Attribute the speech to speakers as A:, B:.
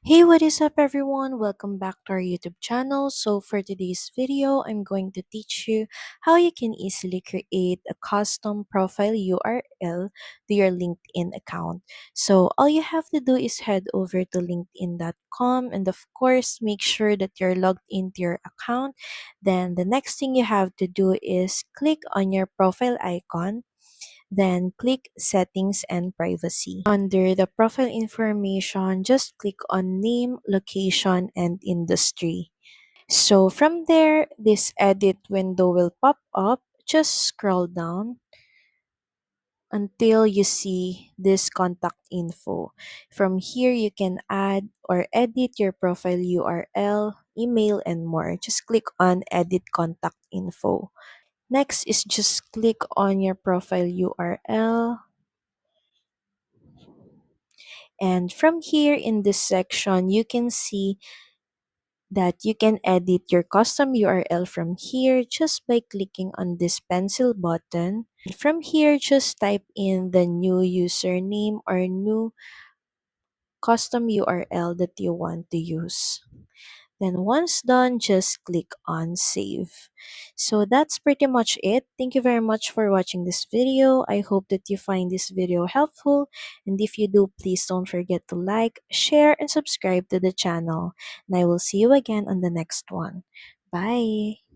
A: Hey, what is up everyone? Welcome back to our YouTube channel. So for today's video, I'm going to teach you how you can easily create a custom profile URL to your LinkedIn account. So all you have to do is head over to linkedin.com and of course, make sure that you're logged into your account. Then the next thing you have to do is click on your profile icon, then click Settings and Privacy. Under the profile information, just click on Name, Location, and Industry. So from there, this edit window will pop up. Just scroll down until you see this contact info. From here, you can add or edit your profile URL, email, and more. Just click on Edit Contact Info. Next is just click on your profile URL. And from here in this section, you can see that you can edit your custom URL from here just by clicking on this pencil button. From here, just type in the new username or new custom URL that you want to use. Then once done, just click on save. So that's pretty much it. Thank you very much for watching this video. I hope that you find this video helpful. And if you do, please don't forget to like, share, and subscribe to the channel. And I will see you again on the next one. Bye!